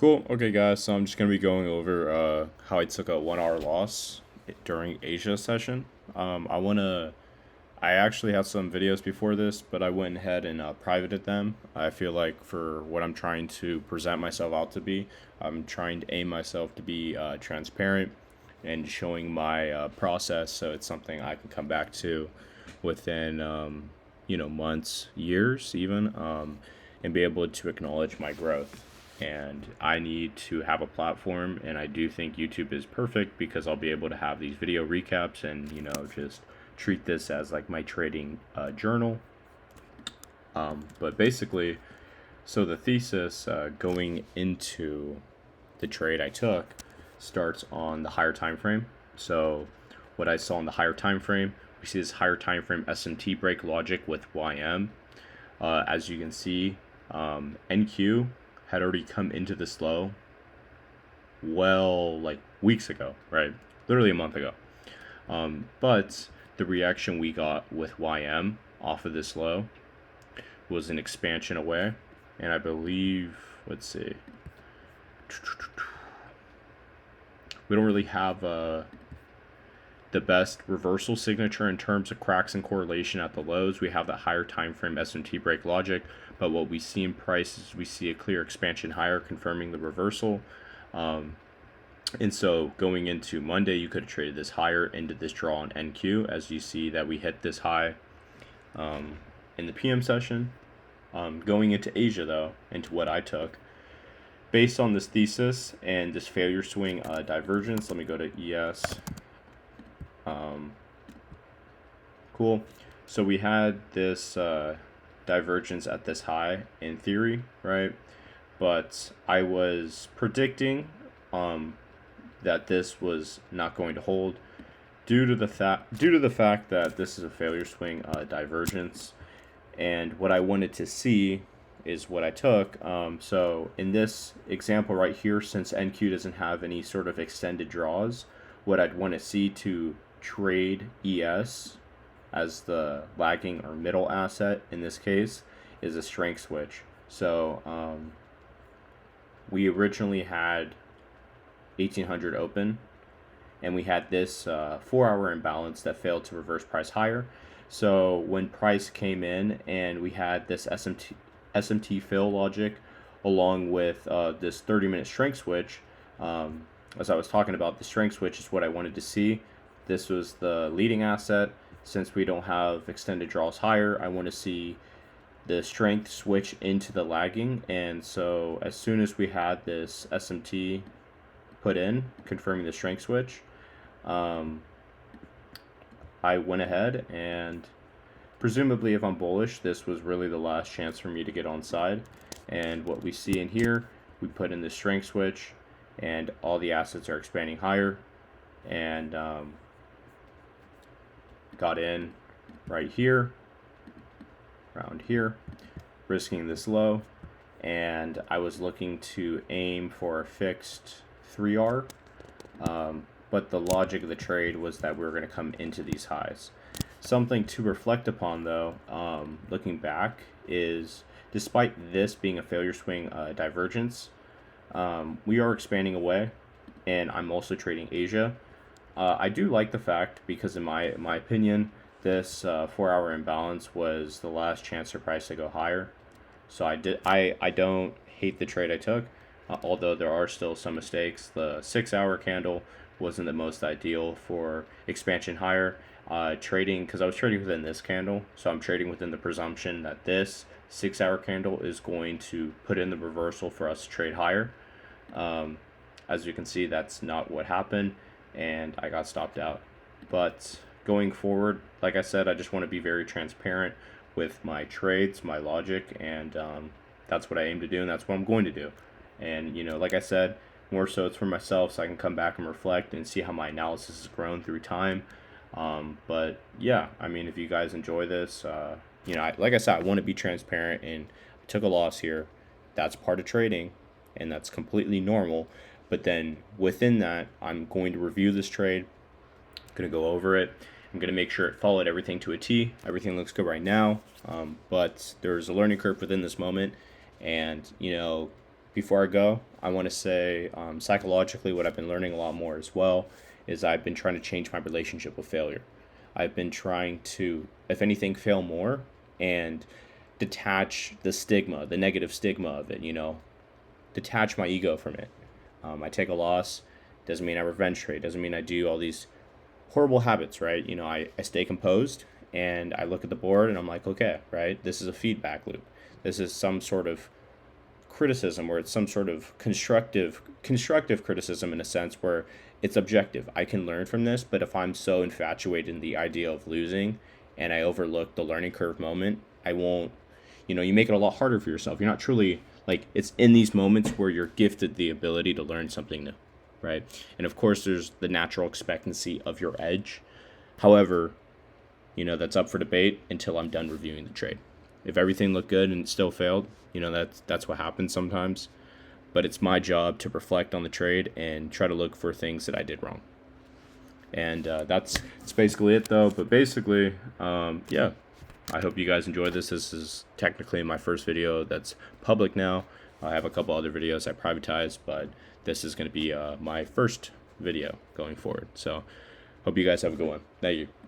Cool. Okay, guys. So I'm just gonna be going over how I took a 1 hour loss during Asia session. I wanna. I actually had some videos before this, but I went ahead and privated them. I feel like for what I'm trying to present myself out to be, I'm trying to aim myself to be transparent and showing my process, so it's something I can come back to within months, years, even, and be able to acknowledge my growth. And I need to have a platform, and I do think YouTube is perfect because I'll be able to have these video recaps and just treat this as like my trading journal. But basically, so the thesis going into the trade I took starts on the higher time frame. So what I saw in the higher time frame, we see this higher time frame SMT break logic with YM. As you can see, NQ had already come into this low like weeks ago, right? Literally a month ago. But the reaction we got with YM off of this low was an expansion away. And I believe, let's see, we don't really have the best reversal signature in terms of cracks and correlation at the lows. We have that higher time frame SMT break logic, but what we see in price is we see a clear expansion higher, confirming the reversal. And so going into Monday, you could have traded this higher into this draw on NQ, as you see that we hit this high in the PM session. Going into Asia, though, into what I took, based on this thesis and this failure swing divergence, let me go to ES. Cool. So we had this divergence at this high in theory, right? But I was predicting that this was not going to hold due to the fact that this is a failure swing divergence, and what I wanted to see is what I took. So in this example right here, since NQ doesn't have any sort of extended draws, what I'd want to see to trade ES as the lagging or middle asset in this case is a strength switch. So we originally had 1800 open, and we had this 4-hour imbalance that failed to reverse price higher. So when price came in and we had this SMT fill logic along with this 30-minute strength switch, as I was talking about, the strength switch is what I wanted to see. This was the leading asset. Since we don't have extended draws higher, I want to see the strength switch into the lagging. And so as soon as we had this SMT put in, confirming the strength switch, I went ahead and presumably, if I'm bullish, this was really the last chance for me to get on side. And what we see in here, we put in the strength switch, and all the assets are expanding higher, and got in right here, around here, risking this low, and I was looking to aim for a fixed 3R, but the logic of the trade was that we were going to come into these highs. Something to reflect upon, though, looking back, is despite this being a failure swing divergence, we are expanding away, and I'm also trading Asia. I do like the fact, because in my opinion, this 4-hour imbalance was the last chance for price to go higher. So I don't hate the trade I took, although there are still some mistakes. The 6-hour candle wasn't the most ideal for expansion higher. Trading, because I was trading within this candle, so I'm trading within the presumption that this 6-hour candle is going to put in the reversal for us to trade higher. As you can see, that's not what happened, and I got stopped out. But going forward, like I said, I just want to be very transparent with my trades, my logic, and that's what I aim to do, and that's what I'm going to do. And like I said, more so it's for myself, so I can come back and reflect and see how my analysis has grown through time. But yeah, I mean, if you guys enjoy this, like I said, I want to be transparent, and I took a loss here. That's part of trading, and that's completely normal. But then within that, I'm going to review this trade. I'm going to go over it. I'm going to make sure it followed everything to a T. Everything looks good right now, but there's a learning curve within this moment, and before I go, I want to say psychologically, what I've been learning a lot more as well is I've been trying to change my relationship with failure. I've been trying to, if anything, fail more and detach the stigma, the negative stigma of it, detach my ego from it. I take a loss, doesn't mean I revenge trade, doesn't mean I do all these horrible habits, right? I stay composed and I look at the board and I'm like, okay, right? This is a feedback loop. This is some sort of criticism, or it's some sort of constructive criticism, in a sense where it's objective. I can learn from this, but if I'm so infatuated in the idea of losing and I overlook the learning curve moment, I won't. You make it a lot harder for yourself. You're not truly, like, it's in these moments where you're gifted the ability to learn something new, right? And of course there's the natural expectancy of your edge. However, that's up for debate until I'm done reviewing the trade. If everything looked good and it still failed, that's what happens sometimes. But it's my job to reflect on the trade and try to look for things that I did wrong. And that's basically it, though. But basically, yeah, I hope you guys enjoyed this. This is technically my first video that's public now. I have a couple other videos I privatize, but this is going to be my first video going forward. So hope you guys have a good one. Thank you.